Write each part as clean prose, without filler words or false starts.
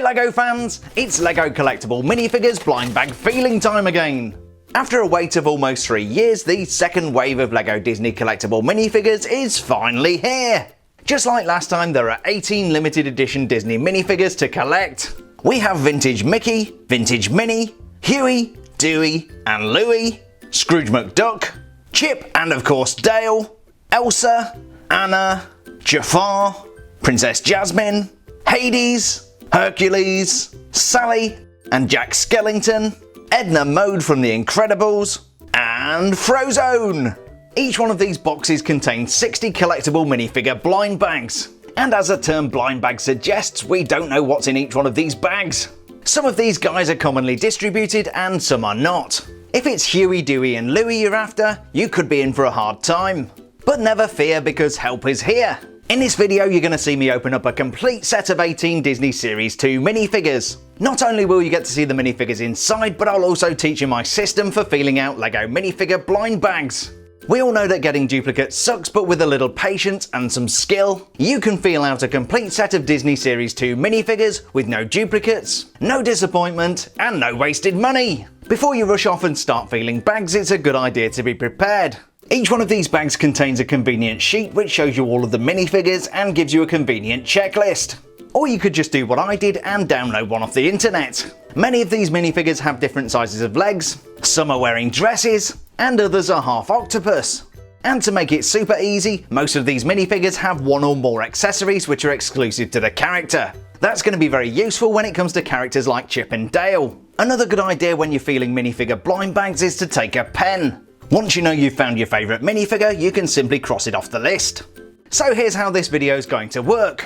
LEGO fans, it's LEGO collectible minifigures blind bag feeling time again. After a wait of almost 3 years, the second wave of LEGO Disney collectible minifigures is finally here. Just like last time, there are 18 limited edition Disney minifigures to collect. We have vintage Mickey, vintage Minnie, Huey, Dewey and Louie, Scrooge McDuck, Chip and of course Dale, Elsa, Anna, Jafar, Princess Jasmine, Hades, Hercules, Sally and Jack Skellington, Edna Mode from The Incredibles, and Frozone. Each one of these boxes contains 60 collectible minifigure blind bags. And as the term blind bag suggests, we don't know what's in each one of these bags. Some of these guys are commonly distributed and some are not. If it's Huey, Dewey and Louie you're after, you could be in for a hard time. But never fear, because help is here. In this video you're going to see me open up a complete set of 18 Disney Series 2 minifigures. Not only will you get to see the minifigures inside, but I'll also teach you my system for feeling out LEGO minifigure blind bags. We all know that getting duplicates sucks, but with a little patience and some skill, you can feel out a complete set of Disney Series 2 minifigures with no duplicates, no disappointment, and no wasted money. Before you rush off and start feeling bags, it's a good idea to be prepared. Each one of these bags contains a convenient sheet which shows you all of the minifigures and gives you a convenient checklist. Or you could just do what I did and download one off the internet. Many of these minifigures have different sizes of legs, some are wearing dresses, and others are half octopus. And to make it super easy, most of these minifigures have one or more accessories which are exclusive to the character. That's going to be very useful when it comes to characters like Chip and Dale. Another good idea when you're feeling minifigure blind bags is to take a pen. Once you know you've found your favourite minifigure, you can simply cross it off the list. So here's how this video is going to work.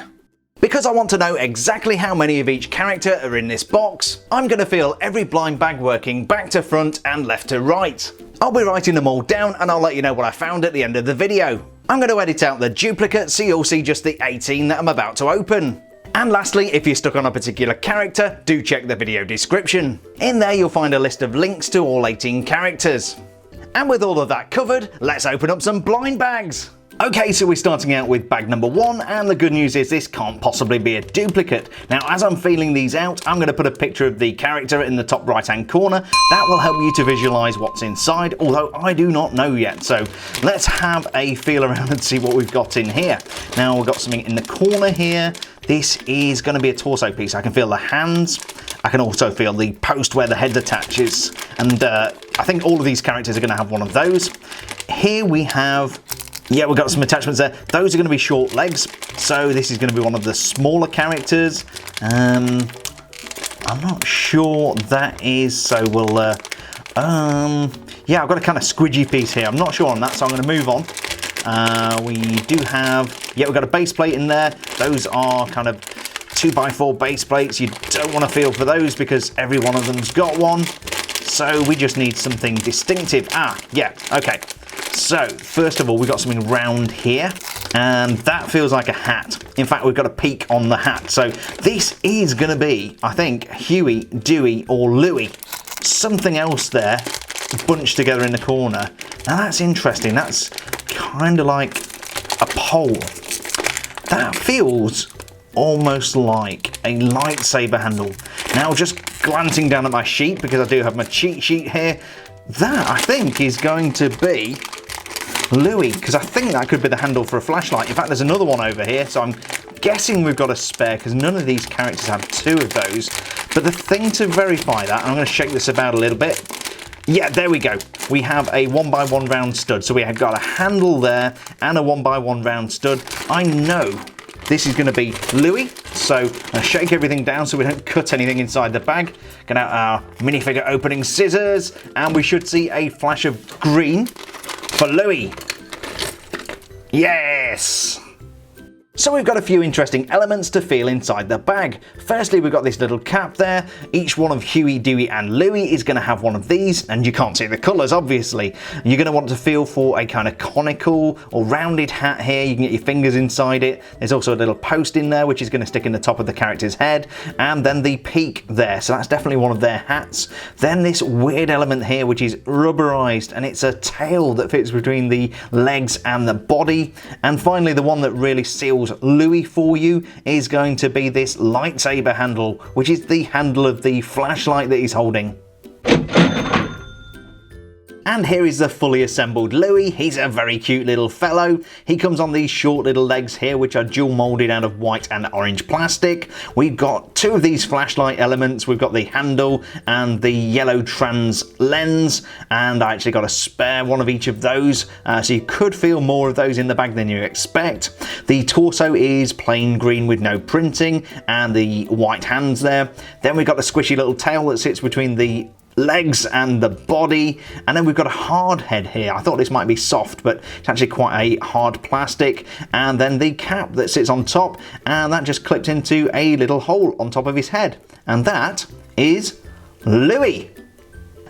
Because I want to know exactly how many of each character are in this box, I'm going to feel every blind bag working back to front and left to right. I'll be writing them all down and I'll let you know what I found at the end of the video. I'm going to edit out the duplicates so you'll see just the 18 that I'm about to open. And lastly, if you're stuck on a particular character, do check the video description. In there you'll find a list of links to all 18 characters. And with all of that covered, let's open up some blind bags. Okay, so we're starting out with bag number 1, and the good news is this can't possibly be a duplicate. Now, as I'm feeling these out, I'm going to put a picture of the character in the top right hand corner. That will help you to visualise what's inside, although I do not know yet. So let's have a feel around and see what we've got in here. Now, we've got something in the corner here. This is going to be a torso piece. I can feel the hands. I can also feel the post where the head attaches. And I think all of these characters are going to have one of those. Here we have... yeah, we've got some attachments there. Those are going to be short legs, so this is going to be one of the smaller characters. I'm not sure that is, so we'll... yeah, I've got a kind of squidgy piece here. I'm not sure on that, so I'm going to move on. We do have... yeah, we've got a base plate in there. Those are kind of 2x4 base plates. You don't want to feel for those because every one of them's got one. So we just need something distinctive. Ah, yeah, okay. So, first of all, we've got something round here, and that feels like a hat. In fact, we've got a peak on the hat. So, this is going to be, I think, Huey, Dewey, or Louie. Something else there, bunched together in the corner. Now, that's interesting. That's kind of like a pole. That feels almost like a lightsaber handle. Now, just glancing down at my sheet, because I do have my cheat sheet here, that, I think, is going to be Louie, because I think that could be the handle for a flashlight. In fact, there's another one over here, so I'm guessing we've got a spare because none of these characters have 2 of those. But the thing to verify that, and I'm going to shake this about a little bit. Yeah, there we go. We have a 1x1 round stud. So we have got a handle there and a 1x1 round stud. I know this is going to be Louie, so I shake everything down so we don't cut anything inside the bag. Get out our minifigure opening scissors, and we should see a flash of green for Louie. Yes! So we've got a few interesting elements to feel inside the bag. Firstly, we've got this little cap there. Each one of Huey, Dewey and Louie is going to have one of these, and you can't see the colours obviously. You're going to want to feel for a kind of conical or rounded hat here. You can get your fingers inside it. There's also a little post in there which is going to stick in the top of the character's head, and then the peak there. So that's definitely one of their hats. Then this weird element here which is rubberized, and it's a tail that fits between the legs and the body. And finally, the one that really seals Untitled Louie for you is going to be this lightsaber handle, which is the handle of the flashlight that he's holding. And here is the fully assembled Louie. He's a very cute little fellow. He comes on these short little legs here, which are dual molded out of white and orange plastic. We've got two of these flashlight elements. We've got the handle and the yellow trans lens, and I actually got a spare one of each of those, so you could feel more of those in the bag than you expect. The torso is plain green with no printing, and the white hands there. Then we've got the squishy little tail that sits between the legs and the body, and then we've got a hard head here. I thought this might be soft, but it's actually quite a hard plastic, and then the cap that sits on top, and that just clipped into a little hole on top of his head, and that is Louie.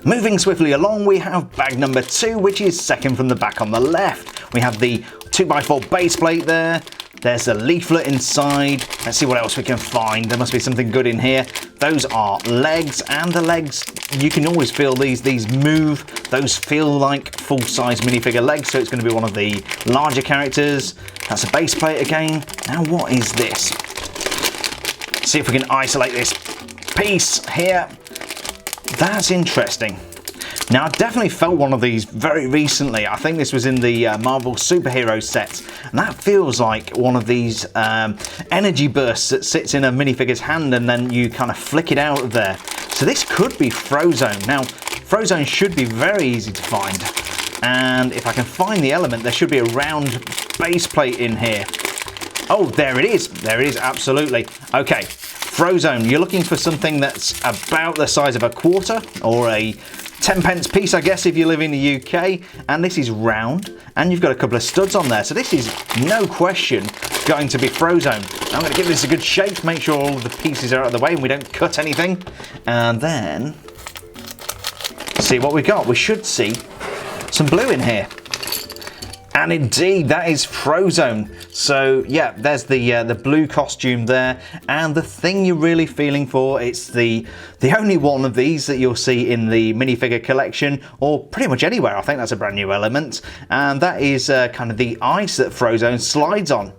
Moving swiftly along, we have bag number 2, which is second from the back on the left. We have the 2x4 base plate there. There's a leaflet inside. Let's see what else we can find. There must be something good in here. Those are legs, and the legs, you can always feel these move. Those feel like full-size minifigure legs, so it's going to be one of the larger characters. That's a base plate again. Now what is this? See if we can isolate this piece here. That's interesting. Now, I definitely felt one of these very recently. I think this was in the Marvel superhero set, and that feels like one of these energy bursts that sits in a minifigure's hand, and then you kind of flick it out of there. So this could be Frozone. Now, Frozone should be very easy to find, and if I can find the element, there should be a round base plate in here. Oh, there it is. There it is, absolutely. Okay, Frozone, you're looking for something that's about the size of a quarter, or a 10p piece, I guess, if you live in the UK, and this is round, and you've got a couple of studs on there, so this is no question going to be Frozone. I'm going to give this a good shake, make sure all of the pieces are out of the way and we don't cut anything, and then see what we got. We should see some blue in here. And indeed, that is Frozone. So yeah, there's the blue costume there, and the thing you're really feeling for, it's the only one of these that you'll see in the minifigure collection, or pretty much anywhere. I think that's a brand new element, and that is kind of the ice that Frozone slides on.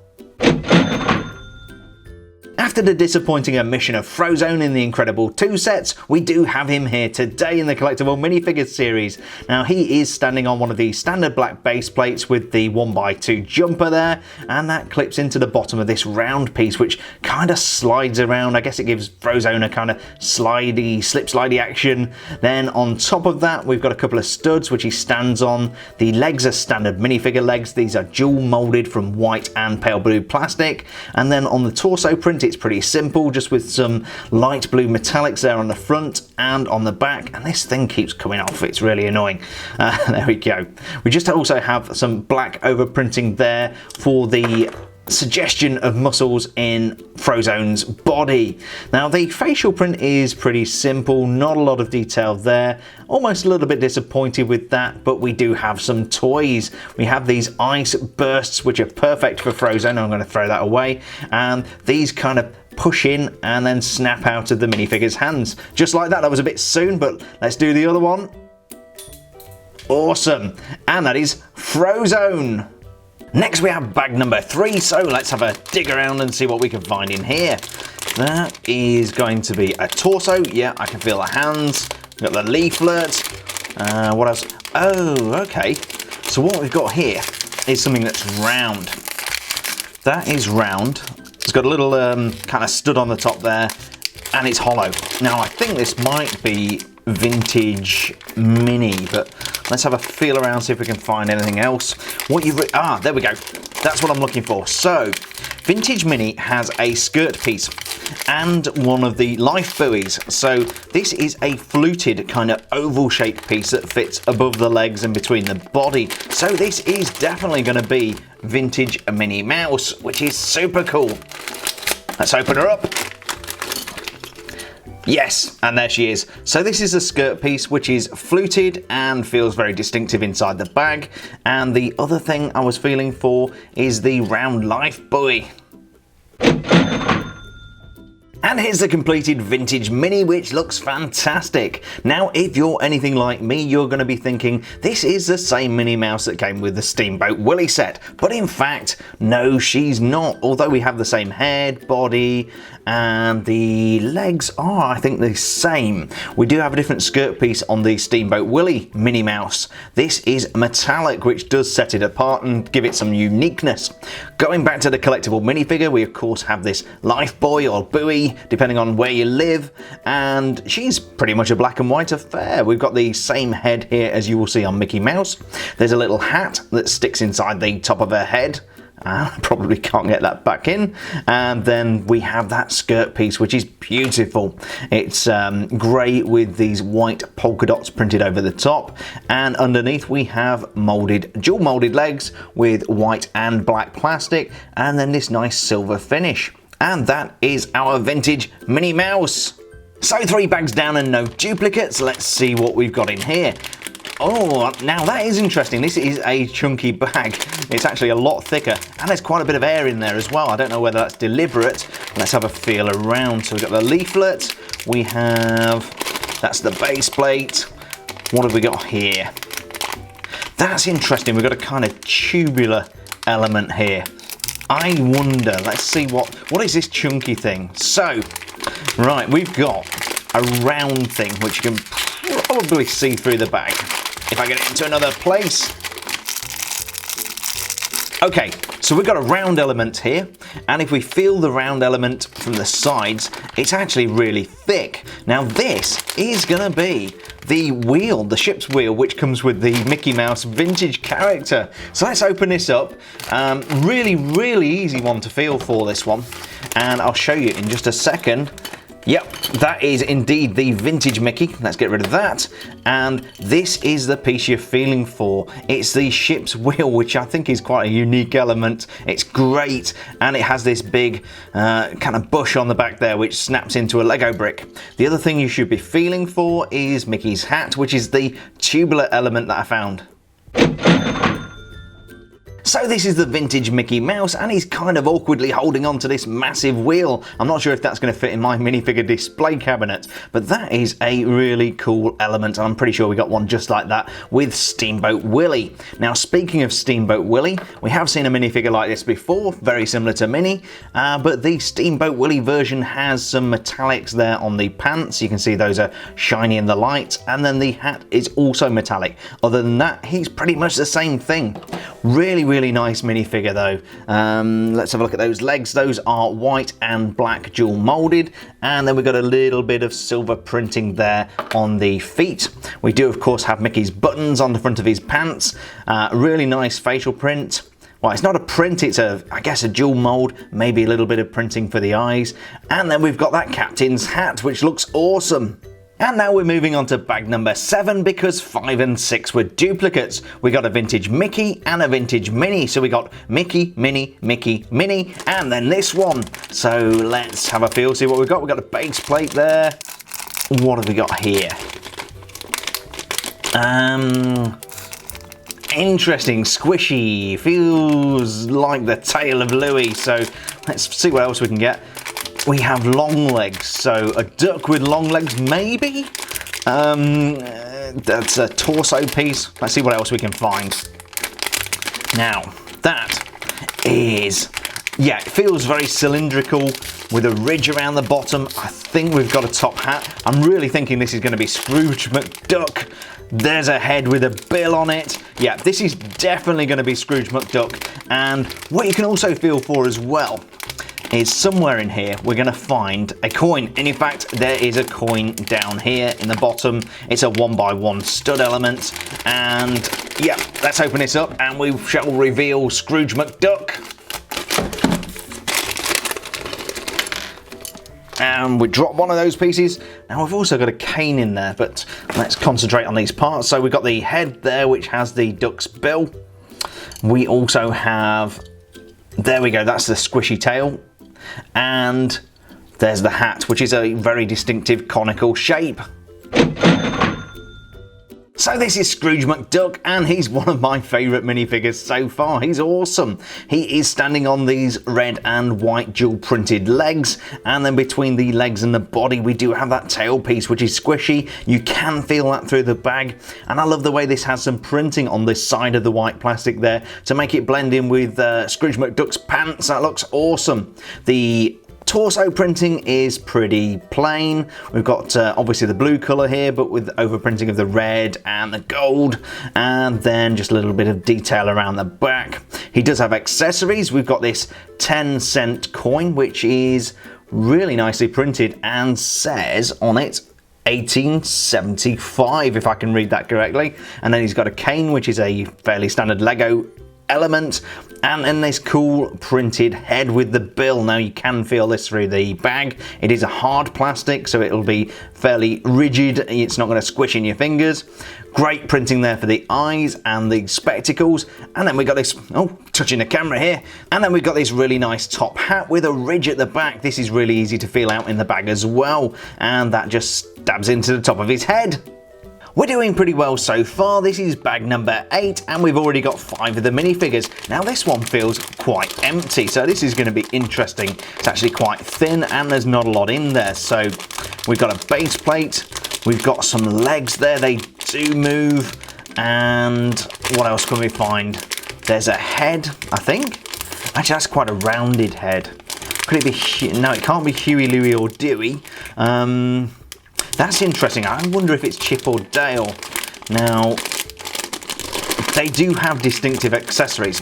After the disappointing omission of Frozone in the Incredible 2 sets, we do have him here today in the Collectible Minifigures series. Now, he is standing on one of the standard black base plates with the 1x2 jumper there, and that clips into the bottom of this round piece, which kind of slides around. I guess it gives Frozone a kind of slip-slidey action. Then on top of that, we've got a couple of studs, which he stands on. The legs are standard minifigure legs. These are dual molded from white and pale blue plastic. And then on the torso print, it's pretty simple, just with some light blue metallics there on the front and on the back, and this thing keeps coming off. It's really annoying. There we go. We just also have some black overprinting there for the suggestion of muscles in Frozone's body. Now, the facial print is pretty simple, not a lot of detail there. Almost a little bit disappointed with that, but we do have some toys. We have these ice bursts, which are perfect for Frozone. I'm going to throw that away. And these kind of push in and then snap out of the minifigure's hands. Just like that. That was a bit soon, but let's do the other one. Awesome. And that is Frozone. Next we have bag number 3, so let's have a dig around and see what we can find in here. That is going to be a torso. Yeah, I can feel the hands. We've got the leaflet. What else? Oh, okay. So what we've got here is something that's round. That is round. It's got a little kind of stud on the top there, and it's hollow. Now, I think this might be vintage Minnie, but let's have a feel around, see if we can find anything else. There we go. That's what I'm looking for. So, vintage Minnie has a skirt piece and one of the life buoys. So this is a fluted kind of oval shaped piece that fits above the legs and between the body. So this is definitely going to be vintage Minnie Mouse, which is super cool. Let's open her up. Yes, and there she is. So this is a skirt piece which is fluted and feels very distinctive inside the bag. And the other thing I was feeling for is the round life buoy. And here's the completed vintage Minnie, which looks fantastic. Now, if you're anything like me, you're going to be thinking, this is the same Minnie Mouse that came with the Steamboat Willie set. But in fact, no, she's not. Although we have the same head, body, and the legs are, I think, the same. We do have a different skirt piece on the Steamboat Willie Minnie Mouse. This is metallic, which does set it apart and give it some uniqueness. Going back to the collectible minifigure, we of course have this life boy or buoy, depending on where you live, and she's pretty much a black and white affair. We've got the same head here as you will see on Mickey Mouse. There's a little hat that sticks inside the top of her head. Probably can't get that back in. And then we have that skirt piece, which is beautiful. It's grey with these white polka dots printed over the top, and underneath we have dual molded legs with white and black plastic, and then this nice silver finish. And that is our vintage Minnie Mouse. So 3 bags down and no duplicates. Let's see what we've got in here. Oh, now that is interesting. This is a chunky bag. It's actually a lot thicker, and there's quite a bit of air in there as well. I don't know whether that's deliberate. Let's have a feel around. So we've got the leaflet. That's the base plate. What have we got here? That's interesting. We've got a kind of tubular element here. I wonder, let's see what is this chunky thing? So, right, we've got a round thing which you can probably see through the bag. If I get it into another place. Okay, so we've got a round element here, and if we feel the round element from the sides, it's actually really thick. Now this is gonna be the wheel, the ship's wheel, which comes with the Mickey Mouse vintage character. So let's open this up. Really easy one to feel for, this one, and I'll show you in just a second. Yep, that is indeed the vintage Mickey. Let's get rid of that. And this is the piece you're feeling for. It's the ship's wheel, which I think is quite a unique element. It's great, and it has this big kind of bush on the back there, which snaps into a Lego brick. The other thing you should be feeling for is Mickey's hat, which is the tubular element that I found. So this is the vintage Mickey Mouse, and he's kind of awkwardly holding on to this massive wheel. I'm not sure if that's going to fit in my minifigure display cabinet, but that is a really cool element, and I'm pretty sure we got one just like that with Steamboat Willie. Now, speaking of Steamboat Willie, we have seen a minifigure like this before, very similar to Minnie, but the Steamboat Willie version has some metallics there on the pants. You can see those are shiny in the light, and then the hat is also metallic. Other than that, he's pretty much the same thing. Really nice minifigure though. Let's have a look at those legs. Those are white and black dual molded, and then we've got a little bit of silver printing there on the feet. We do of course have Mickey's buttons on the front of his pants. Really nice facial print. Well, it's not a print, it's I guess a dual mold, maybe a little bit of printing for the eyes. And then we've got that captain's hat, which looks awesome. And now we're moving on to bag number 7, because 5 and 6 were duplicates. We got a vintage Mickey and a vintage Minnie. So we got Mickey, Minnie, Mickey, Minnie, and then this one. So let's have a feel, see what we've got. We've got a base plate there. What have we got here? Interesting, squishy, feels like the tail of Louie. So let's see what else we can get. We have long legs, so a duck with long legs, maybe? That's a torso piece. Let's see what else we can find. Now, that is, yeah, it feels very cylindrical with a ridge around the bottom. I think we've got a top hat. I'm really thinking this is going to be Scrooge McDuck. There's a head with a bill on it. Yeah, this is definitely going to be Scrooge McDuck. And what you can also feel for as well is somewhere in here we're going to find a coin, and in fact there is a coin down here in the bottom. It's a 1x1 stud element, and yeah, let's open this up and we shall reveal Scrooge McDuck. And we drop one of those pieces. Now we've also got a cane in there, but let's concentrate on these parts. So we've got the head there, which has the duck's bill. We also have, there we go, that's the squishy tail. And there's the hat, which is a very distinctive conical shape. So this is Scrooge McDuck, and he's one of my favourite minifigures so far. He's awesome. He is standing on these red and white dual printed legs, and then between the legs and the body we do have that tail piece which is squishy. You can feel that through the bag, and I love the way this has some printing on this side of the white plastic there to make it blend in with Scrooge McDuck's pants. That looks awesome. The torso printing is pretty plain. We've got obviously the blue colour here, but with overprinting of the red and the gold, and then just a little bit of detail around the back. He does have accessories. We've got this 10-cent coin, which is really nicely printed and says on it 1875, if I can read that correctly. And then he's got a cane, which is a fairly standard LEGO element, and then this cool printed head with the bill. Now you can feel this through the bag. It is a hard plastic, so it'll be fairly rigid. It's not going to squish in your fingers. Great printing there for the eyes and the spectacles. And then we got this, oh, touching the camera here. And then we've got this really nice top hat with a ridge at the back. This is really easy to feel out in the bag as well. And that just stabs into the top of his head. We're doing pretty well so far. This is bag number 8, and we've already got 5 of the minifigures. Now this one feels quite empty, so this is going to be interesting. It's actually quite thin and there's not a lot in there. So we've got a base plate, we've got some legs there, they do move, and what else can we find? There's a head, I think. Actually, that's quite a rounded head. Could it be, no, it can't be Huey, Louie or Dewey. That's interesting. I wonder if it's Chip or Dale. Now, they do have distinctive accessories.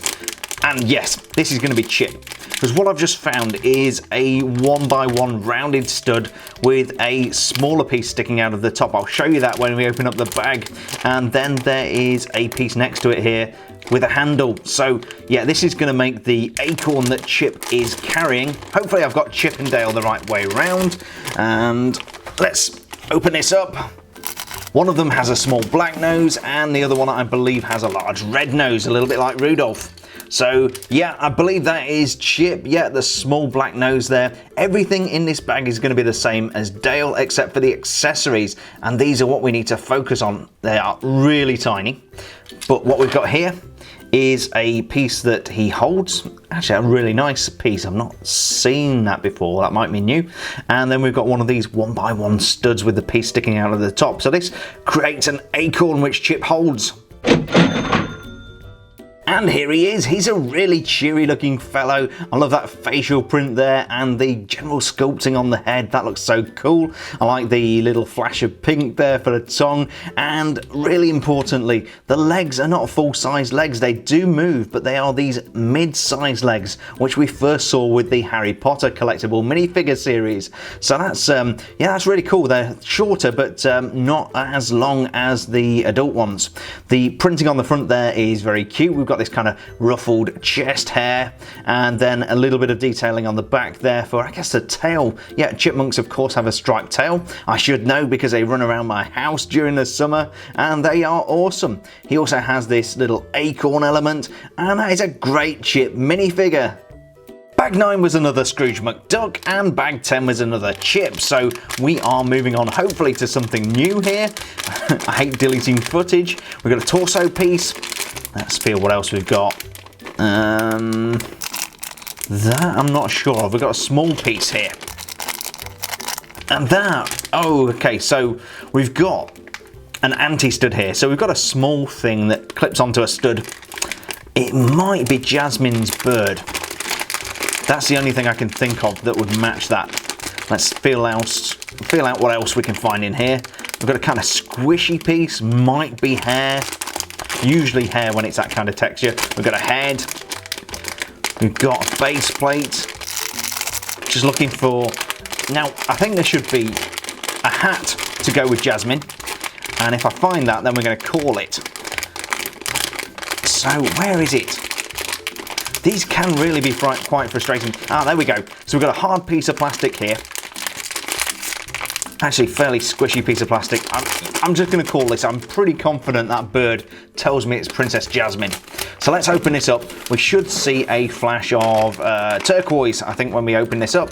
And yes, this is going to be Chip. Because what I've just found is a 1x1 rounded stud with a smaller piece sticking out of the top. I'll show you that when we open up the bag. And then there is a piece next to it here with a handle. So yeah, this is going to make the Acorn that Chip is carrying. Hopefully I've got Chippendale the right way around. And let's open this up. One of them has a small black nose, and the other one I believe has a large red nose, a little bit like Rudolph. So yeah, I believe that is Chip. Yeah, the small black nose there. Everything in this bag is going to be the same as Dale, except for the accessories, and these are what we need to focus on. They are really tiny, but what we've got here is a piece that he holds. Actually, a really nice piece. I've not seen that before. That might be new. And then we've got one of these 1x1 studs with the piece sticking out of the top. So this creates an Acorn which Chip holds. And here he is. He's a really cheery looking fellow. I love that facial print there and the general sculpting on the head. That looks so cool. I like the little flash of pink there for the tongue. And really importantly, the legs are not full-size legs. They do move, but they are these mid-size legs, which we first saw with the Harry Potter collectible minifigure series. So that's, yeah, that's really cool. They're shorter, but not as long as the adult ones. The printing on the front there is very cute. We've got this kind of ruffled chest hair, and then a little bit of detailing on the back there for, I guess, the tail. Yeah, chipmunks of course have a striped tail. I should know because they run around my house during the summer and they are awesome. He also has this little acorn element, and that is a great Chip minifigure. Bag 9 was another Scrooge McDuck, and bag 10 was another Chip, so we are moving on hopefully to something new here. I hate deleting footage. We've got a torso piece. Let's feel what else we've got. That I'm not sure of. We've got a small piece here. And that, oh, okay, so we've got an anti-stud here. So we've got a small thing that clips onto a stud. It might be Jasmine's bird. That's the only thing I can think of that would match that. Let's feel out what else we can find in here. We've got a kind of squishy piece, might be hair. Usually hair when it's that kind of texture. We've got a head. We've got a base plate. Just looking for... Now, I think there should be a hat to go with Jasmine. And if I find that, then we're going to call it. So, where is it? These can really be quite frustrating. Ah, there we go. So we've got a hard piece of plastic here. Actually, fairly squishy piece of plastic. I'm just going to call this. I'm pretty confident that bird tells me it's Princess Jasmine. So let's open this up. We should see a flash of turquoise, I think, when we open this up.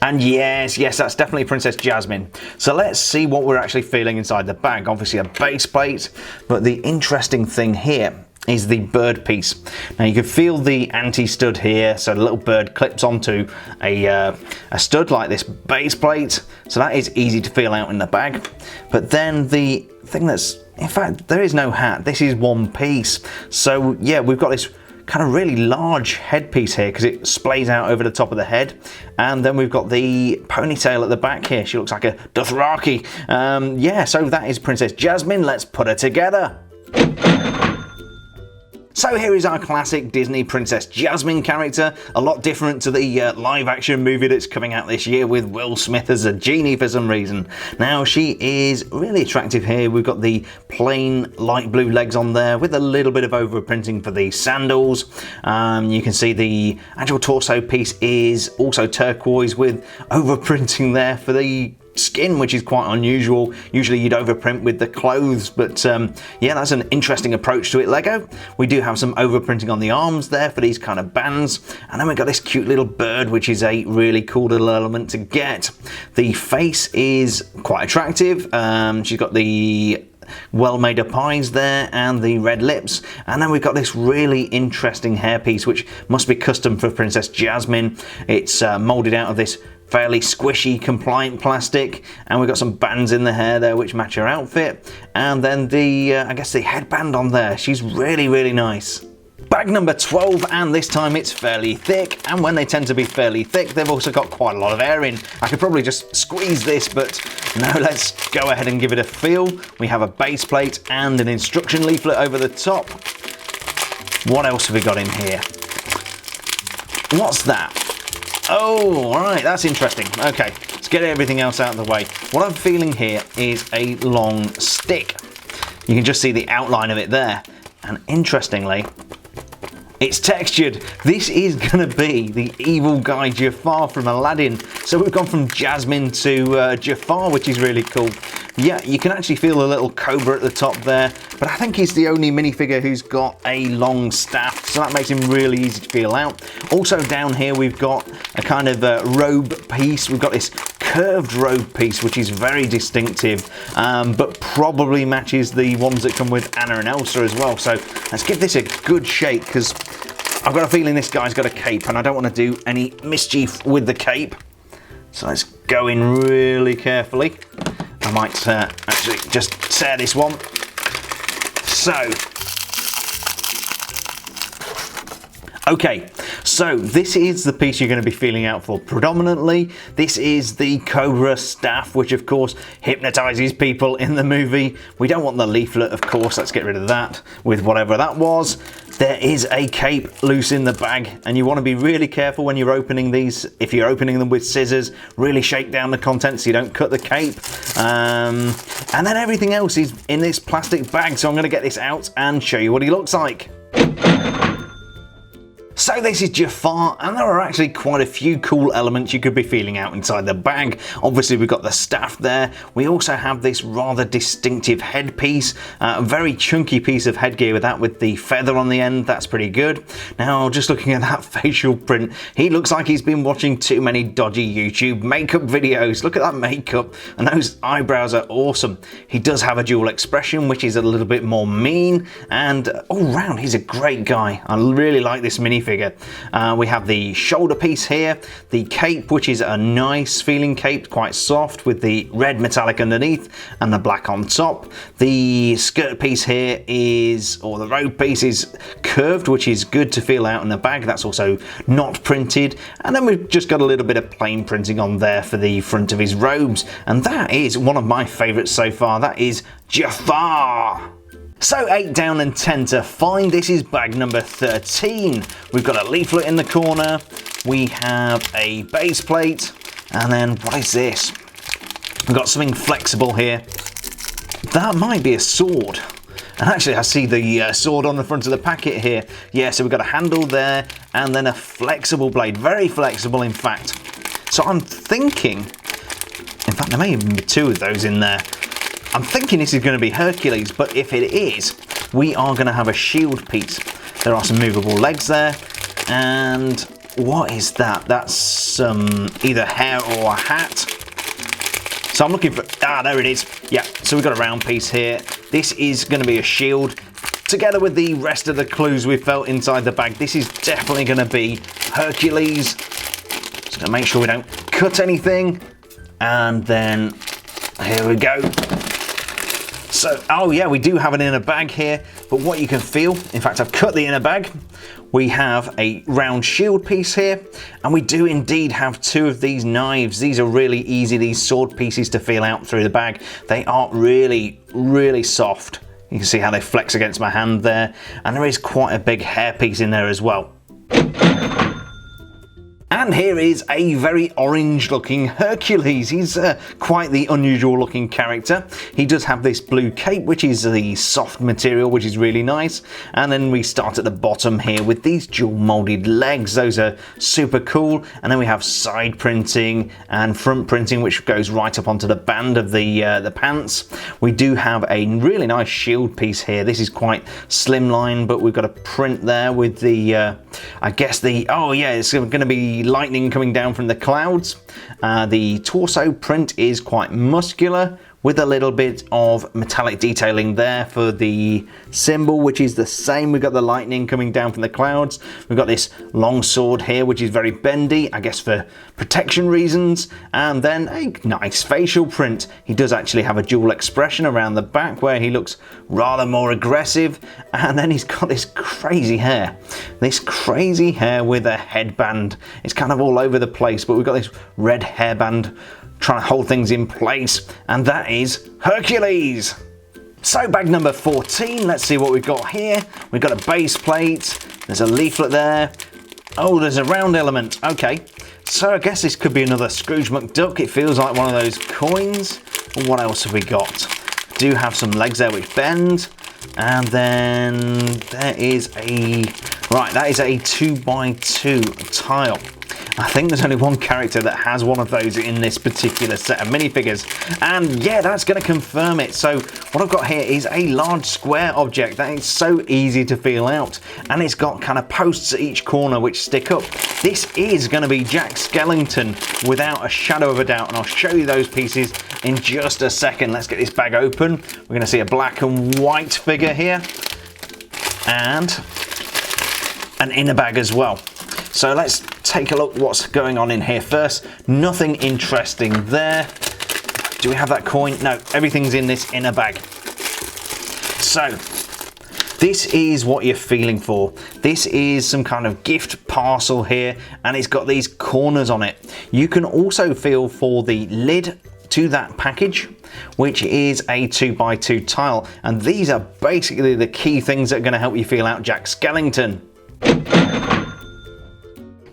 And yes, that's definitely Princess Jasmine. So let's see what we're actually feeling inside the bag. Obviously a base plate, but the interesting thing here is the bird piece. Now you can feel the anti-stud here, so the little bird clips onto a stud like this base plate, so that is easy to feel out in the bag. But then the thing that's, in fact, there is no hat, this is one piece. So yeah, we've got this kind of really large headpiece here because it splays out over the top of the head, and then we've got the ponytail at the back here. She looks like a Dothraki. Yeah, so that is Princess Jasmine. Let's put her together. So here is our classic Disney Princess Jasmine character, a lot different to the live action movie that's coming out this year with Will Smith as a genie for some reason. Now she is really attractive here. We've got the plain light blue legs on there with a little bit of overprinting for the sandals. You can see the actual torso piece is also turquoise with overprinting there for the skin, which is quite unusual. Usually you'd overprint with the clothes, but yeah, that's an interesting approach to it, LEGO. We do have some overprinting on the arms there for these kind of bands, and then we've got this cute little bird, which is a really cool little element to get. The face is quite attractive. She's got the well made up eyes there and the red lips, and then we've got this really interesting hairpiece which must be custom for Princess Jasmine. It's molded out of this fairly squishy compliant plastic, and we've got some bands in the hair there which match her outfit, and then the I guess the headband on there. She's really nice. Bag number 12, and this time it's fairly thick, and when they tend to be fairly thick, they've also got quite a lot of air in. I could probably just squeeze this, but no, let's go ahead and give it a feel. We have a base plate and an instruction leaflet over the top. What else have we got in here? What's that? Oh, all right, that's interesting. Okay, let's get everything else out of the way. What I'm feeling here is a long stick. You can just see the outline of it there. And interestingly, it's textured. This is gonna be the evil guy Jafar from Aladdin. So we've gone from Jasmine to Jafar, which is really cool. Yeah, you can actually feel a little cobra at the top there, but I think he's the only minifigure who's got a long staff, so that makes him really easy to feel out. Also down here we've got a kind of robe piece. We've got this curved robe piece, which is very distinctive, but probably matches the ones that come with Anna and Elsa as well. So let's give this a good shake, because I've got a feeling this guy's got a cape, and I don't want to do any mischief with the cape. So let's go in really carefully. I might actually just tear this one. So, okay, so this is the piece you're going to be feeling out for predominantly. This is the Cobra Staff, which of course hypnotizes people in the movie. We don't want the leaflet, of course. Let's get rid of that with whatever that was. There is a cape loose in the bag, and you want to be really careful when you're opening these. If you're opening them with scissors, really shake down the contents so you don't cut the cape. And then everything else is in this plastic bag, so I'm going to get this out and show you what he looks like. So this is Jafar, and there are actually quite a few cool elements you could be feeling out inside the bag. Obviously we've got the staff there. We also have this rather distinctive headpiece, a very chunky piece of headgear with the feather on the end. That's pretty good. Now just looking at that facial print, he looks like he's been watching too many dodgy YouTube makeup videos. Look at that makeup, and those eyebrows are awesome. He does have a dual expression, which is a little bit more mean, and all round he's a great guy. I really like this minifigure. We have the shoulder piece here, the cape, which is a nice feeling cape, quite soft with the red metallic underneath and the black on top. The skirt piece here is, or the robe piece is curved, which is good to feel out in the bag. That's also not printed. And then we've just got a little bit of plain printing on there for the front of his robes. And that is one of my favorites so far. That is Jafar. So 8 down and 10 to find. This is bag number 13. We've got a leaflet in the corner. We have a base plate. And then what is this? We've got something flexible here. That might be a sword. And actually I see the sword on the front of the packet here. Yeah, so we've got a handle there and then a flexible blade. Very flexible, in fact. So I'm thinking, in fact there may even be 2 of those in there. I'm thinking this is going to be Hercules, but if it is, we are going to have a shield piece. There are some movable legs there, and what is that? That's either hair or a hat. So I'm looking for, there it is. Yeah, so we've got a round piece here. This is going to be a shield. Together with the rest of the clues we felt inside the bag, this is definitely going to be Hercules. Just going to make sure we don't cut anything. And then, here we go. So, oh yeah, we do have an inner bag here, but what you can feel, in fact I've cut the inner bag, we have a round shield piece here, and we do indeed have 2 of these knives. These are really easy, these sword pieces to feel out through the bag. They are really, really soft. You can see how they flex against my hand there, and there is quite a big hair piece in there as well. And here is a very orange looking Hercules. He's quite the unusual looking character. He does have this blue cape, which is the soft material, which is really nice. And then we start at the bottom here with these dual molded legs. Those are super cool. And then we have side printing and front printing, which goes right up onto the band of the pants. We do have a really nice shield piece here. This is quite slimline, but we've got a print there with the, I guess the, oh yeah, it's going to be lightning coming down from the clouds. The torso print is quite muscular with a little bit of metallic detailing there for the symbol, which is the same. We've got the lightning coming down from the clouds. We've got this long sword here, which is very bendy, I guess for protection reasons. And then a nice facial print. He does actually have a dual expression around the back where he looks rather more aggressive. And then he's got this crazy hair. This crazy hair with a headband. It's kind of all over the place, but we've got this red hairband trying to hold things in place, and that is Hercules. So bag number 14, let's see what we've got here. We've got a base plate, there's a leaflet there. Oh, there's a round element, okay. So I guess this could be another Scrooge McDuck. It feels like one of those coins. What else have we got? Do have some legs there which bend. And then there is a, right, that is a 2x2 tile. I think there's only one character that has one of those in this particular set of minifigures, and yeah, that's going to confirm it. So what I've got here is a large square object that is so easy to feel out, and it's got kind of posts at each corner which stick up. This is going to be Jack Skellington without a shadow of a doubt, and I'll show you those pieces in just a second. Let's get this bag open. We're going to see a black and white figure here, and an inner bag as well. So let's take a look what's going on in here first. Nothing interesting there. Do we have that coin? No, everything's in this inner bag. So this is what you're feeling for. This is some kind of gift parcel here, and it's got these corners on it. You can also feel for the lid to that package, which is a 2x2 tile, and these are basically the key things that are going to help you feel out Jack Skellington.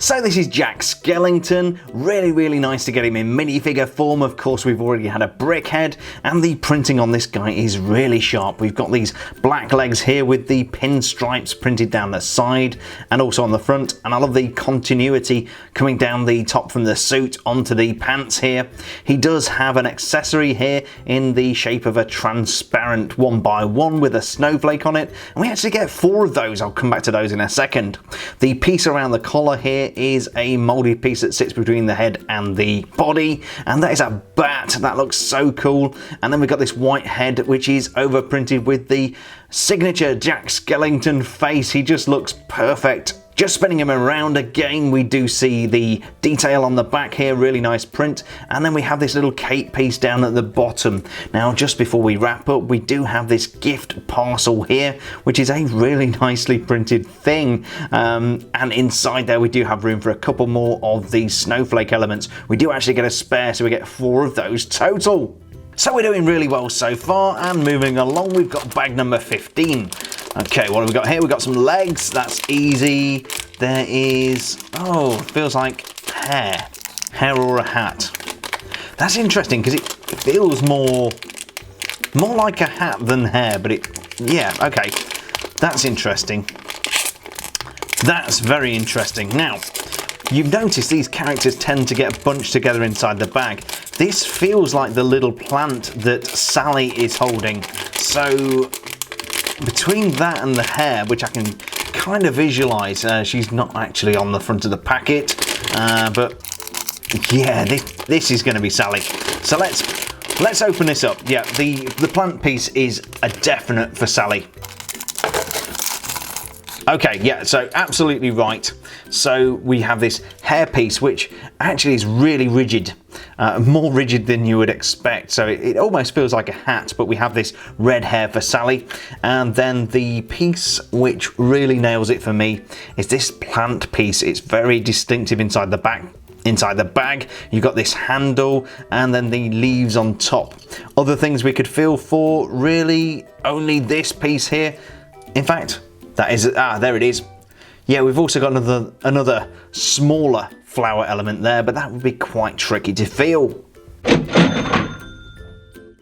So this is Jack Skellington, really, really nice to get him in minifigure form. Of course, we've already had a brick head, and the printing on this guy is really sharp. We've got these black legs here with the pinstripes printed down the side and also on the front, and I love the continuity coming down the top from the suit onto the pants here. He does have an accessory here in the shape of a transparent 1x1 with a snowflake on it, and we actually get 4 of those. I'll come back to those in a second. The piece around the collar here is a molded piece that sits between the head and the body, and that is a bat. That looks so cool. And then we've got this white head which is overprinted with the signature Jack Skellington face. He just looks perfect. Just spinning him around again, we do see the detail on the back here, really nice print, and then we have this little cape piece down at the bottom. Now, just before we wrap up, we do have this gift parcel here, which is a really nicely printed thing, and inside there we do have room for a couple more of these snowflake elements. We do actually get a spare, so we get 4 of those total. So we're doing really well so far, and moving along, we've got bag number 15. Okay, what have we got here? We've got some legs, that's easy. There is, oh, feels like hair or a hat. That's interesting because it feels more like a hat than hair, but yeah, okay, that's interesting. That's very interesting. Now, you've noticed these characters tend to get bunched together inside the bag. This feels like the little plant that Sally is holding. So between that and the hair, which I can kind of visualize. She's not actually on the front of the packet, but yeah, this is going to be Sally. So let's open this up. Yeah, the plant piece is a definite for Sally. Okay, yeah, so absolutely right. So we have this hair piece, which actually is really rigid, more rigid than you would expect. So it almost feels like a hat, but we have this red hair for Sally. And then the piece which really nails it for me is this plant piece. It's very distinctive inside the back. Inside the bag, you've got this handle and then the leaves on top. Other things we could feel for, really only this piece here. In fact, that is, there it is. Yeah, we've also got another smaller flower element there, but that would be quite tricky to feel.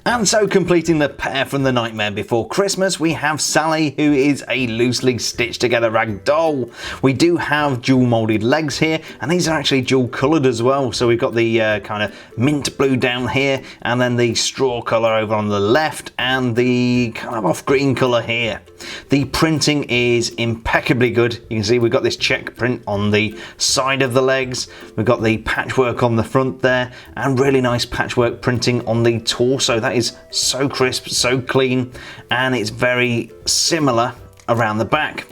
And so completing the pair from The Nightmare Before Christmas, we have Sally, who is a loosely stitched together rag doll. We do have dual moulded legs here, and these are actually dual coloured as well. So we've got the kind of mint blue down here, and then the straw colour over on the left, and the kind of off green colour here. The printing is impeccably good. You can see we've got this check print on the side of the legs. We've got the patchwork on the front there, and really nice patchwork printing on the torso. That is so crisp, so clean, and it's very similar around the back.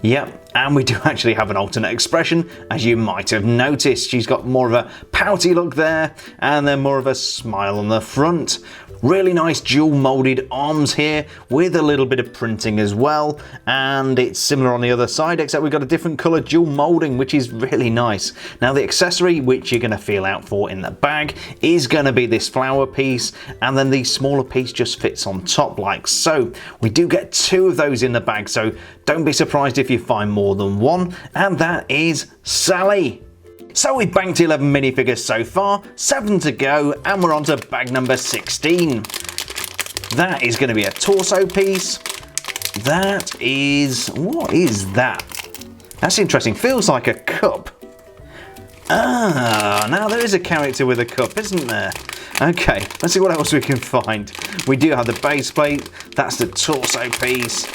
Yep, and we do actually have an alternate expression, as you might have noticed. She's got more of a pouty look there, and then more of a smile on the front. Really nice dual moulded arms here with a little bit of printing as well, and it's similar on the other side, except we've got a different colour dual moulding, which is really nice. Now the accessory which you're going to feel out for in the bag is going to be this flower piece, and then the smaller piece just fits on top like so. We do get two of those in the bag, so don't be surprised if you find more than one, and that is Sally. So we've banked 11 minifigures so far, 7 to go, and we're on to bag number 16. That is going to be a torso piece. That is... what is that? That's interesting. Feels like a cup. Ah, now there is a character with a cup, isn't there? Okay, let's see what else we can find. We do have the base plate. That's the torso piece.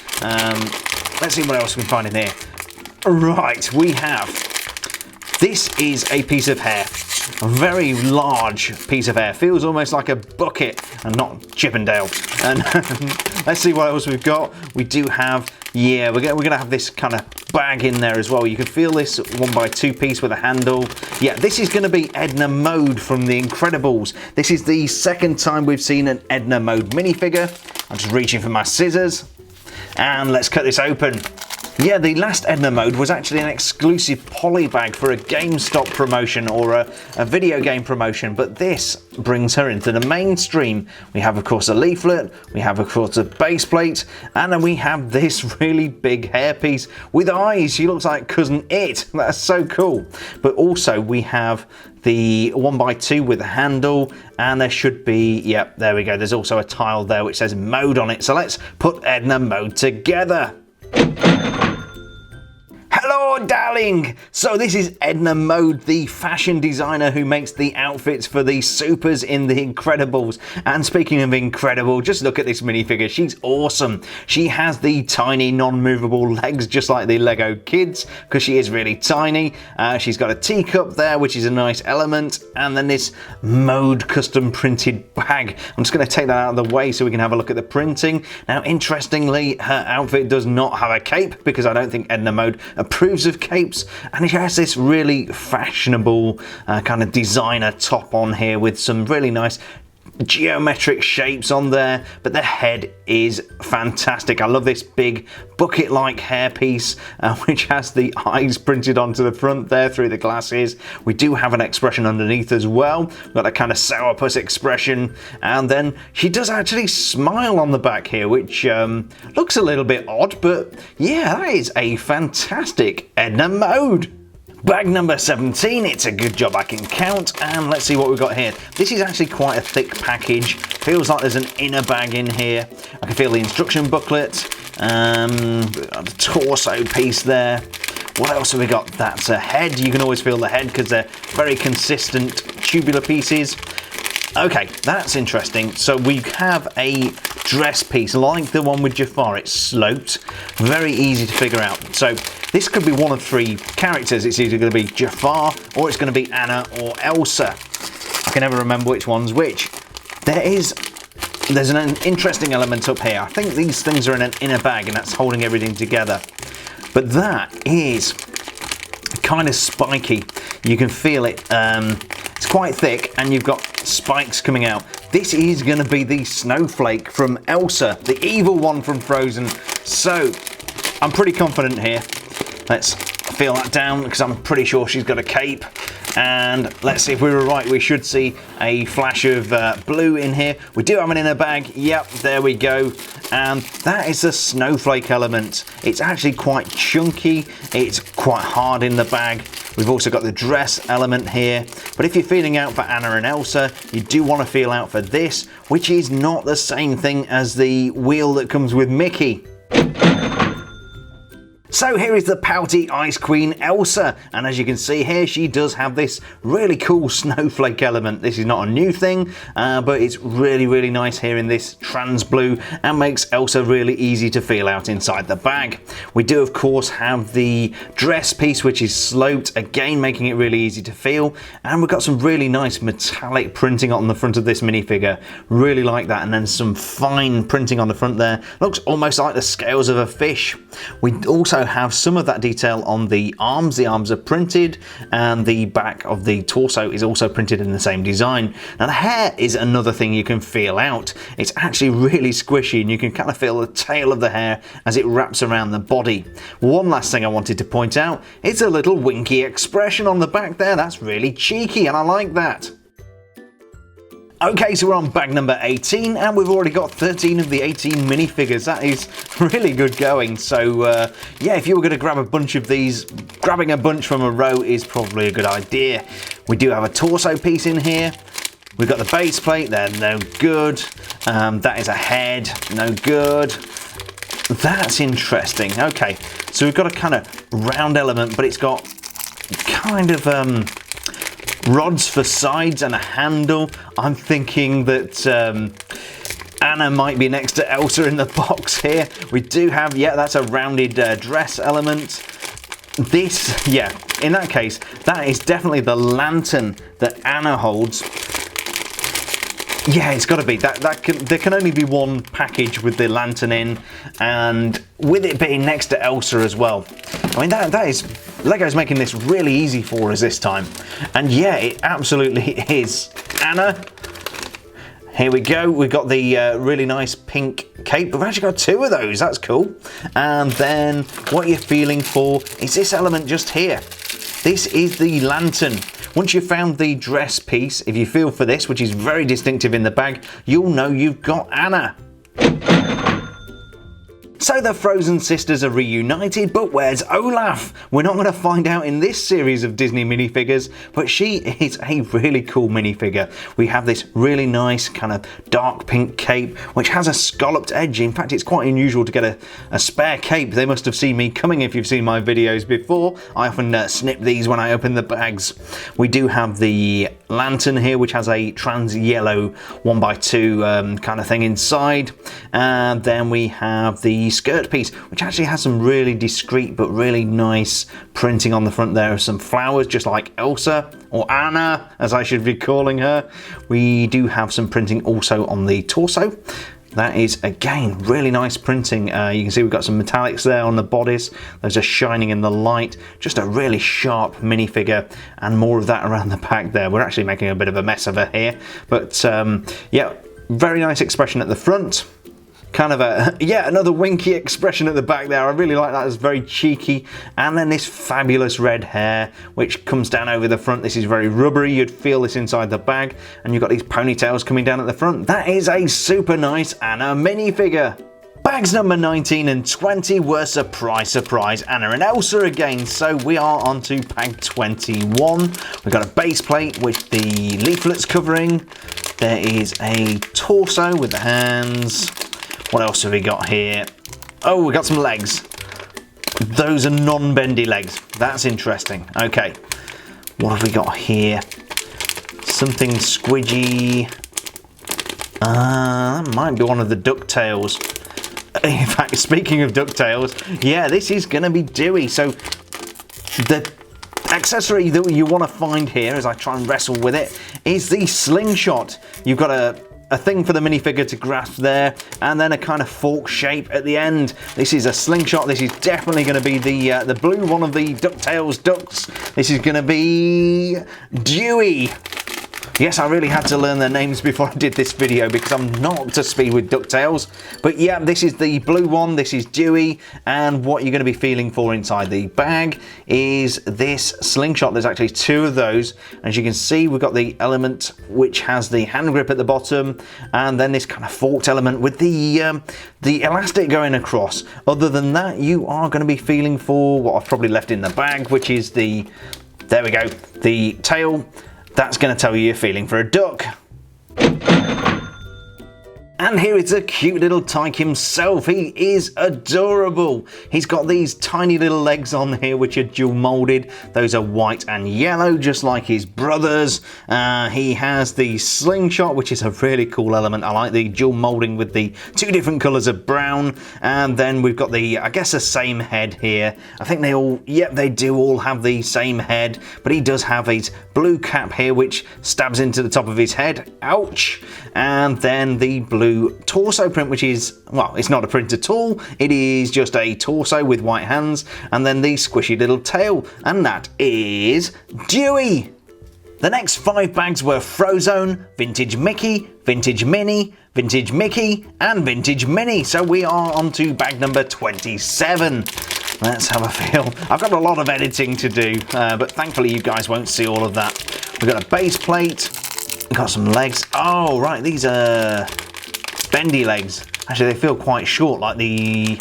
Let's see what else we can find in here. Right, we have... this is a piece of hair, a very large piece of hair. Feels almost like a bucket and not Chippendale. And let's see what else we've got. We do have, yeah, we're gonna have this kind of bag in there as well. You can feel this 1x2 piece with a handle. Yeah, this is gonna be Edna Mode from The Incredibles. This is the second time we've seen an Edna Mode minifigure. I'm just reaching for my scissors, and let's cut this open. Yeah, the last Edna Mode was actually an exclusive poly bag for a GameStop promotion or a video game promotion, but this brings her into the mainstream. We have, of course, a leaflet, we have, of course, a base plate, and then we have this really big hairpiece with eyes. She looks like Cousin It. That's so cool. But also we have the 1x2 with a handle, and there should be, yep, there we go. There's also a tile there which says Mode on it. So let's put Edna Mode together. Hello, darling! So this is Edna Mode, the fashion designer who makes the outfits for the supers in The Incredibles. And speaking of incredible, just look at this minifigure. She's awesome. She has the tiny non-movable legs, just like the Lego kids, because she is really tiny. She's got a teacup there, which is a nice element. And then this Mode custom printed bag. I'm just going to take that out of the way so we can have a look at the printing. Now, interestingly, her outfit does not have a cape, because I don't think Edna Mode approves of capes, and she has this really fashionable kind of designer top on here with some really nice geometric shapes on there, but the head is fantastic. I love this big bucket-like hairpiece, which has the eyes printed onto the front there through the glasses. We do have an expression underneath as well. We've got a kind of sourpuss expression, and then she does actually smile on the back here, which looks a little bit odd, but yeah, that is a fantastic Edna Mode. Bag number 17, it's a good job I can count, and let's see what we've got here. This is actually quite a thick package. Feels like there's an inner bag in here. I can feel the instruction booklet, the torso piece there. What else have we got? That's a head. You can always feel the head because they're very consistent tubular pieces. Okay, that's interesting. So we have a dress piece like the one with Jafar. It's sloped, very easy to figure out. So this could be one of three characters. It's either going to be Jafar or it's going to be Anna or Elsa. I can never remember which one's which. There's an interesting element up here. I think these things are in an inner bag and that's holding everything together. But that is kind of spiky. You can feel it. It's quite thick and you've got spikes coming out. This is going to be the snowflake from Elsa, the evil one from Frozen. So I'm pretty confident here. Let's feel that down because I'm pretty sure she's got a cape. And let's see if we were right. We should see a flash of blue in here. We do have an inner bag. Yep, there we go. And that is the snowflake element. It's actually quite chunky. It's quite hard in the bag. We've also got the dress element here. But if you're feeling out for Anna and Elsa, you do want to feel out for this, which is not the same thing as the wheel that comes with Mickey. So here is the pouty Ice Queen Elsa, and as you can see here, she does have this really cool snowflake element. This is not a new thing, but it's really nice here in this trans blue and makes Elsa really easy to feel out inside the bag. We do of course have the dress piece which is sloped, again making it really easy to feel, and we've got some really nice metallic printing on the front of this minifigure. Really like that, and then some fine printing on the front there. Looks almost like the scales of a fish. We also have some of that detail on the arms. The arms are printed and the back of the torso is also printed in the same design. Now the hair is another thing you can feel out. It's actually really squishy and you can kind of feel the tail of the hair as it wraps around the body. One last thing I wanted to point out, it's a little winky expression on the back there. That's really cheeky and I like that. Okay, so we're on bag number 18 and we've already got 13 of the 18 minifigures. That is really good going. So yeah, if you were going to grab a bunch of these, grabbing a bunch from a row is probably a good idea. We do have a torso piece in here. We've got the base plate, they're no good. That is a head, no good. That's interesting. Okay, so we've got a kind of round element, but it's got kind of rods for sides and a handle. I'm thinking that Anna might be next to Elsa in the box here. We do have, yeah, that's a rounded dress element. This, yeah, in that case, that is definitely the lantern that Anna holds. Yeah, it's got to be. There can only be one package with the lantern in, and with it being next to Elsa as well. I mean, that is... LEGO's making this really easy for us this time. And yeah, it absolutely is. Anna, here we go. We've got the really nice pink cape. We've actually got two of those. That's cool. And then what you're feeling for is this element just here. This is the lantern. Once you've found the dress piece, if you feel for this, which is very distinctive in the bag, you'll know you've got Anna. So the Frozen sisters are reunited, but where's Olaf? We're not going to find out in this series of Disney minifigures, but she is a really cool minifigure. We have this really nice kind of dark pink cape, which has a scalloped edge. In fact, it's quite unusual to get a spare cape. They must have seen me coming if you've seen my videos before. I often snip these when I open the bags. We do have the lantern here, which has a trans yellow 1x2 kind of thing inside. And then we have the skirt piece, which actually has some really discreet but really nice printing on the front there of some flowers, just like Elsa, or Anna as I should be calling her. We do have some printing also on the torso. That is, again, really nice printing. You can see we've got some metallics there on the bodice. Those are shining in the light. Just a really sharp minifigure, and more of that around the back there. We're actually making a bit of a mess of her here. But yeah, very nice expression at the front. Kind of a, yeah, another winky expression at the back there. I really like that. It's very cheeky. And then this fabulous red hair, which comes down over the front. This is very rubbery. You'd feel this inside the bag. And you've got these ponytails coming down at the front. That is a super nice Anna minifigure. Bags number 19 and 20 were, surprise, surprise, Anna and Elsa again. So we are on to bag 21. We've got a base plate with the leaflets covering. There is a torso with the hands. What else have we got here? Oh, we got some legs. Those are non-bendy legs. That's interesting. Okay. What have we got here? something squidgy. That might be one of the DuckTales. In fact, speaking of DuckTales, yeah, this is going to be Dewey. So the accessory that you want to find here, as I try and wrestle with it, is the Slingshot. You've got a thing for the minifigure to grasp there, and then a kind of fork shape at the end. This is a Slingshot. This is definitely going to be the blue one of the DuckTales ducks. This is going to be Dewey. Yes, I really had to learn their names before I did this video because I'm not up to speed with DuckTales. But yeah, this is the blue one, this is Dewey, and what you're going to be feeling for inside the bag is this Slingshot. There's actually two of those. As you can see, we've got the element which has the hand grip at the bottom, and then this kind of forked element with the elastic going across. Other than that, you are going to be feeling for what I've probably left in the bag, which is the, there we go, the tail. That's going to tell you you're feeling for a duck. And here is a cute little tyke himself. He is adorable. He's got these tiny little legs on here which are dual molded. Those are white and yellow, just like his brothers. He has the Slingshot, which is a really cool element. I like the dual molding with the two different colours of brown. And then we've got the, I guess, the same head here. I think they all, yep, they do all have the same head, but he does have his blue cap here, which stabs into the top of his head. Ouch! And then the blue torso print, which is, well, it's not a print at all, it is just a torso with white hands, and then the squishy little tail, and that is Dewey. The next 5 bags were Frozone, Vintage Mickey, Vintage Minnie, Vintage Mickey, and Vintage Minnie. So we are on to bag number 27. Let's have a feel. I've got a lot of editing to do, but thankfully you guys won't see all of that. We've got a base plate, we've got some legs. Oh, right, these are bendy legs. Actually, they feel quite short, like the...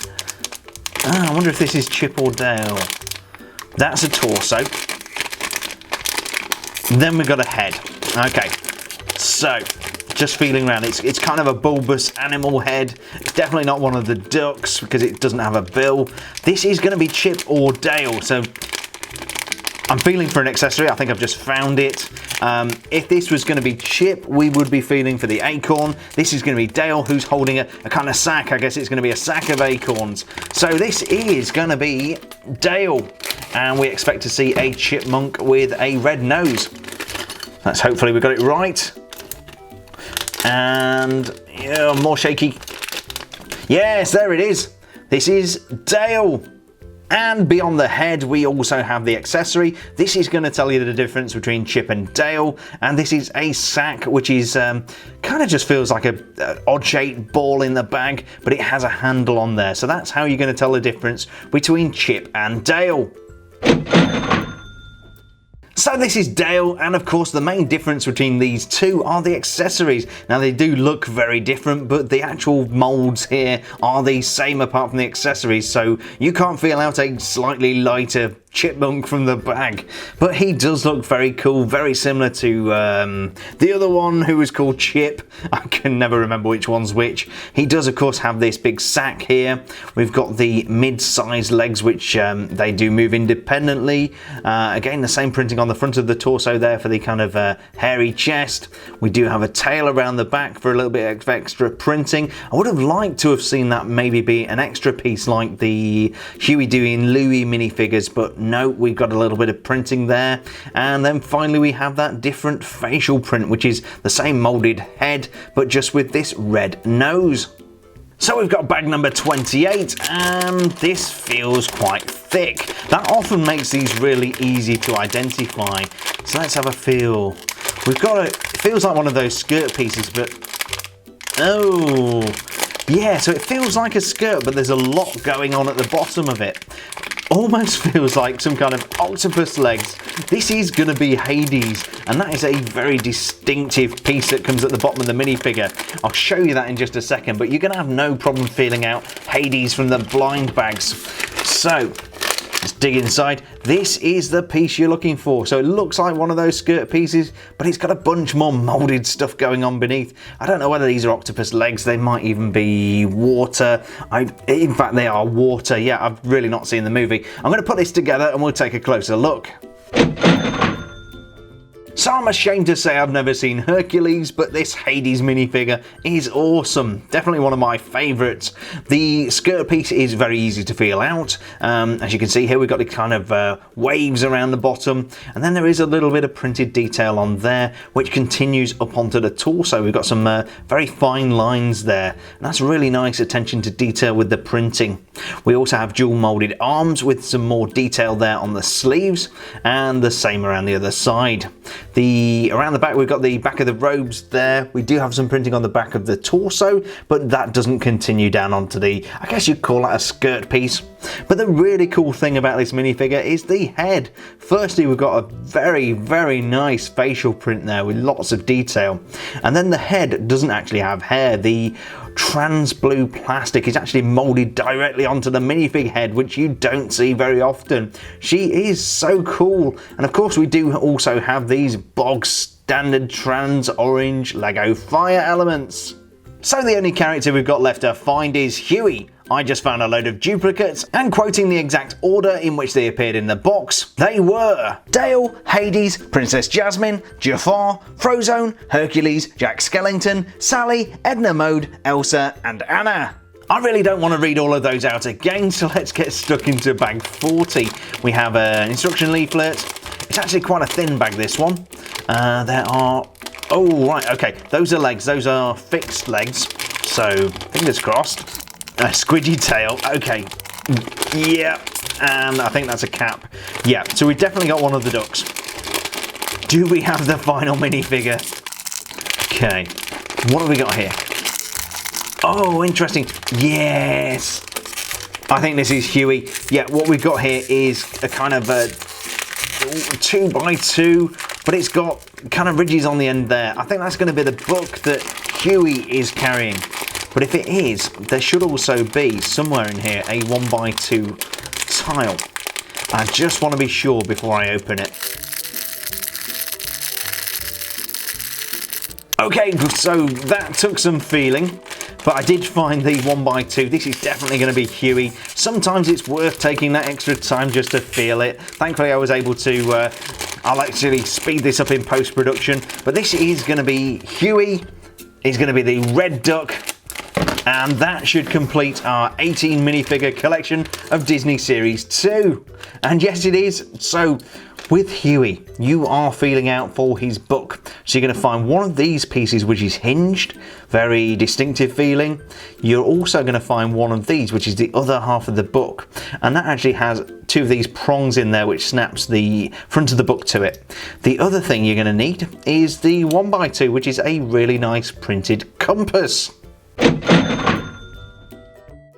I wonder if this is Chip or Dale. That's a torso. Then we've got a head. Okay, so just feeling around. It's kind of a bulbous animal head. It's definitely not one of the ducks because it doesn't have a bill. This is going to be Chip or Dale. So I'm feeling for an accessory. I think I've just found it. If this was going to be Chip, we would be feeling for the Acorn. This is going to be Dale, who's holding a kind of sack. I guess it's going to be a sack of acorns. So this is going to be Dale. And we expect to see a chipmunk with a red nose. Let's hopefully we got it right. And yeah, more shaky. Yes, there it is. This is Dale. And beyond the head, we also have the accessory. This is going to tell you the difference between Chip and Dale. And this is a sack, which is kind of just feels like an odd-shaped ball in the bag, but it has a handle on there. So that's how you're going to tell the difference between Chip and Dale. So this is Dale, and of course the main difference between these two are the accessories. Now they do look very different, but the actual molds here are the same apart from the accessories, so you can't feel out a slightly lighter chipmunk from the bag. But he does look very cool, very similar to the other one who was called Chip. I can never remember which one's which. He does of course have this big sack here. We've got the mid-sized legs, which they do move independently. Again, the same printing on the front of the torso there for the kind of hairy chest. We do have a tail around the back for a little bit of extra printing. I would have liked to have seen that maybe be an extra piece like the Huey, Dewey and Louie minifigures, but no, we've got a little bit of printing there. And then finally we have that different facial print, which is the same molded head, but just with this red nose. So we've got bag number 28, and this feels quite thick. That often makes these really easy to identify. So let's have a feel. We've got it feels like one of those skirt pieces, but oh, yeah, so it feels like a skirt, but there's a lot going on at the bottom of it. Almost feels like some kind of octopus legs. This is going to be Hades, and that is a very distinctive piece that comes at the bottom of the minifigure. I'll show you that in just a second, but you're going to have no problem feeling out Hades from the blind bags. So let's dig inside. This is the piece you're looking for. So it looks like one of those skirt pieces, but it's got a bunch more molded stuff going on beneath. I don't know whether these are octopus legs. They might even be water. In fact, they are water. Yeah, I've really not seen the movie. I'm going to put this together and we'll take a closer look. So I'm ashamed to say I've never seen Hercules, but this Hades minifigure is awesome. Definitely one of my favourites. The skirt piece is very easy to feel out. As you can see here, we've got the kind of waves around the bottom, and then there is a little bit of printed detail on there, which continues up onto the torso. We've got some very fine lines there, and that's really nice attention to detail with the printing. We also have dual moulded arms with some more detail there on the sleeves, and the same around the other side. Around the back, we've got the back of the robes there. We do have some printing on the back of the torso, but that doesn't continue down onto the, I guess you'd call that a skirt piece. But the really cool thing about this minifigure is the head. Firstly, we've got a very, very nice facial print there with lots of detail. And then the head doesn't actually have hair. The trans blue plastic is actually moulded directly onto the minifig head, which you don't see very often. She is so cool. And of course, we do also have these bog standard trans orange LEGO fire elements. So the only character we've got left to find is Huey. I just found a load of duplicates, and quoting the exact order in which they appeared in the box, they were Dale, Hades, Princess Jasmine, Jafar, Frozone, Hercules, Jack Skellington, Sally, Edna Mode, Elsa and Anna. I really don't want to read all of those out again, so let's get stuck into bag 40. We have an instruction leaflet. It's actually quite a thin bag, this one. There are... Oh, right, okay. Those are legs. Those are fixed legs. So, fingers crossed. A squidgy tail, okay, yeah, and I think that's a cap. Yeah, so we've definitely got one of the ducks. Do we have the final minifigure? Okay, what have we got here? Oh, interesting, yes. I think this is Huey. Yeah, what we've got here is a kind of a 2x2, but it's got kind of ridges on the end there. I think that's going to be the book that Huey is carrying. But if it is, there should also be somewhere in here a 1x2 tile. I just want to be sure before I open it. Okay, so that took some feeling, but I did find the 1x2. This is definitely going to be Huey. Sometimes it's worth taking that extra time just to feel it. Thankfully, I was able to, I'll actually speed this up in post-production, but this is going to be Huey. It's going to be the red duck. And that should complete our 18 minifigure collection of Disney Series 2. And yes, it is. So with Huey, you are feeling out for his book. So you're going to find one of these pieces which is hinged, very distinctive feeling. You're also going to find one of these, which is the other half of the book. And that actually has two of these prongs in there, which snaps the front of the book to it. The other thing you're going to need is the 1x2, which is a really nice printed compass.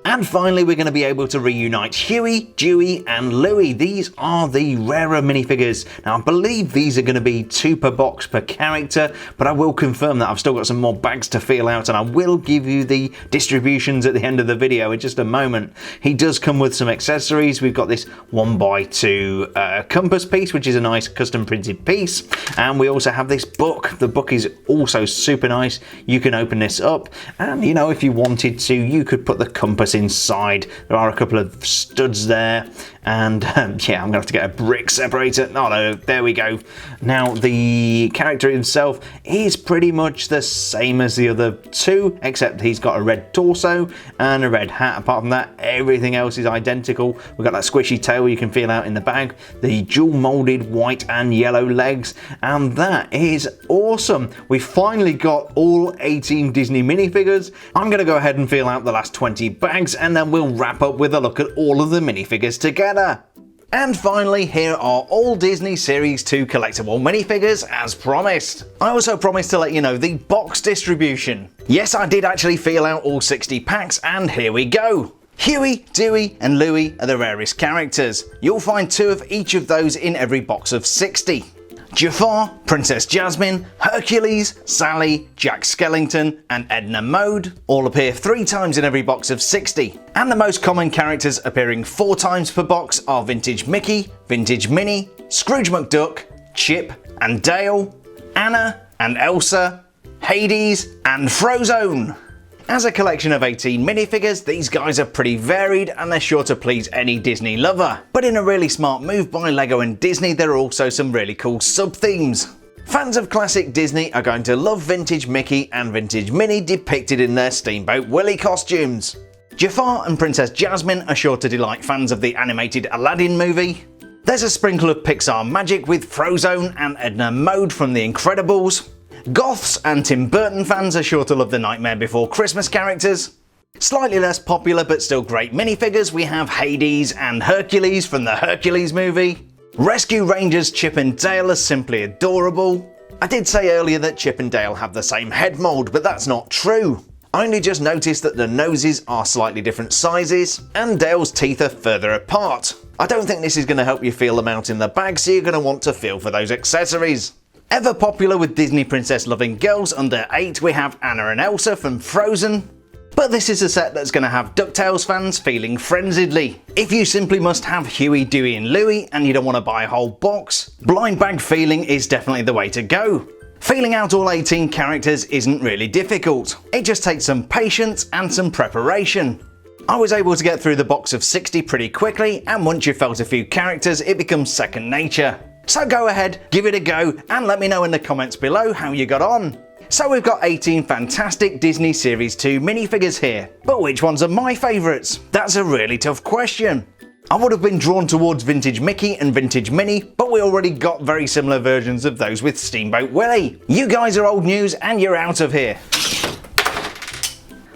And finally, we're going to be able to reunite Huey, Dewey and Louie. These are the rarer minifigures. Now, I believe these are going to be 2 per box per character, but I will confirm that I've still got some more bags to feel out, and I will give you the distributions at the end of the video in just a moment. He does come with some accessories. We've got this 1x2 compass piece, which is a nice custom printed piece. And we also have this book. The book is also super nice. You can open this up, and you know, if you wanted to, you could put the compass inside. There are a couple of studs there, and yeah, I'm gonna have to get a brick separator. Oh no, there we go. Now the character himself is pretty much the same as the other 2, except he's got a red torso and a red hat. Apart from that, everything else is identical. We've got that squishy tail you can feel out in the bag, the dual molded white and yellow legs, and that is awesome. We finally got all 18 Disney minifigures. I'm gonna go ahead and feel out the last 20 bags, and then we'll wrap up with a look at all of the minifigures together. And finally, here are all Disney Series 2 collectible minifigures as promised. I also promised to let you know the box distribution. Yes, I did actually feel out all 60 packs, and here we go. Huey, Dewey and Louie are the rarest characters. You'll find 2 of each of those in every box of 60. Jafar, Princess Jasmine, Hercules, Sally, Jack Skellington and Edna Mode all appear 3 times in every box of 60. And the most common characters appearing 4 times per box are Vintage Mickey, Vintage Minnie, Scrooge McDuck, Chip and Dale, Anna and Elsa, Hades and Frozone. As a collection of 18 minifigures, these guys are pretty varied and they're sure to please any Disney lover. But in a really smart move by LEGO and Disney, there are also some really cool sub-themes. Fans of classic Disney are going to love vintage Mickey and vintage Minnie depicted in their Steamboat Willie costumes. Jafar and Princess Jasmine are sure to delight fans of the animated Aladdin movie. There's a sprinkle of Pixar magic with Frozone and Edna Mode from The Incredibles. Goths and Tim Burton fans are sure to love the Nightmare Before Christmas characters. Slightly less popular but still great minifigures, we have Hades and Hercules from the Hercules movie. Rescue Rangers Chippendale are simply adorable. I did say earlier that Chippendale have the same head mould, but that's not true. I only just noticed that the noses are slightly different sizes, and Dale's teeth are further apart. I don't think this is going to help you feel them out in the bag, so you're going to want to feel for those accessories. Ever popular with Disney princess loving girls under 8, we have Anna and Elsa from Frozen. But this is a set that's going to have DuckTales fans feeling frenziedly. If you simply must have Huey, Dewey and Louie and you don't want to buy a whole box, blind bag feeling is definitely the way to go. Feeling out all 18 characters isn't really difficult. It just takes some patience and some preparation. I was able to get through the box of 60 pretty quickly, and once you've felt a few characters, it becomes second nature. So go ahead, give it a go, and let me know in the comments below how you got on. So we've got 18 fantastic Disney Series 2 minifigures here, but which ones are my favourites? That's a really tough question. I would have been drawn towards vintage Mickey and vintage Minnie, but we already got very similar versions of those with Steamboat Willie. You guys are old news and you're out of here.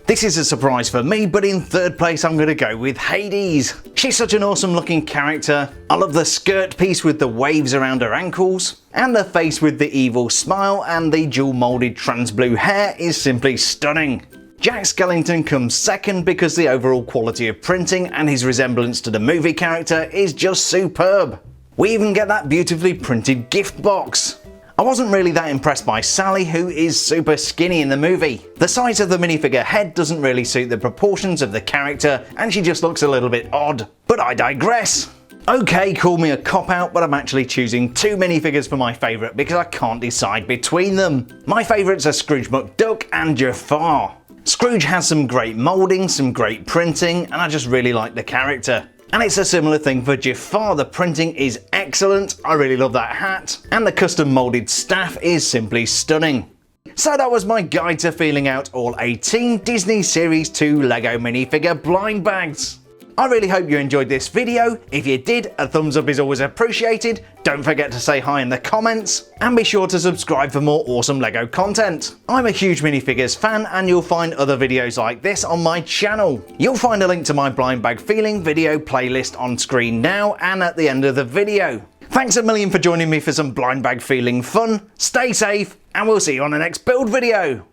This is a surprise for me, but in third place I'm going to go with Hades. She's such an awesome looking character. I love the skirt piece with the waves around her ankles, and the face with the evil smile and the dual moulded trans blue hair is simply stunning. Jack Skellington comes second because the overall quality of printing and his resemblance to the movie character is just superb. We even get that beautifully printed gift box. I wasn't really that impressed by Sally, who is super skinny in the movie. The size of the minifigure head doesn't really suit the proportions of the character, and she just looks a little bit odd. But I digress. Okay, call me a cop-out, but I'm actually choosing 2 minifigures for my favourite because I can't decide between them. My favourites are Scrooge McDuck and Jafar. Scrooge has some great moulding, some great printing, and I just really like the character. And it's a similar thing for Jafar, the printing is excellent, I really love that hat, and the custom moulded staff is simply stunning. So that was my guide to feeling out all 18 Disney Series 2 LEGO minifigure blind bags. I really hope you enjoyed this video. If you did, a thumbs up is always appreciated. Don't forget to say hi in the comments, and be sure to subscribe for more awesome LEGO content. I'm a huge minifigures fan, and you'll find other videos like this on my channel. You'll find a link to my blind bag feeling video playlist on screen now and at the end of the video. Thanks a million for joining me for some blind bag feeling fun. Stay safe, and we'll see you on the next build video.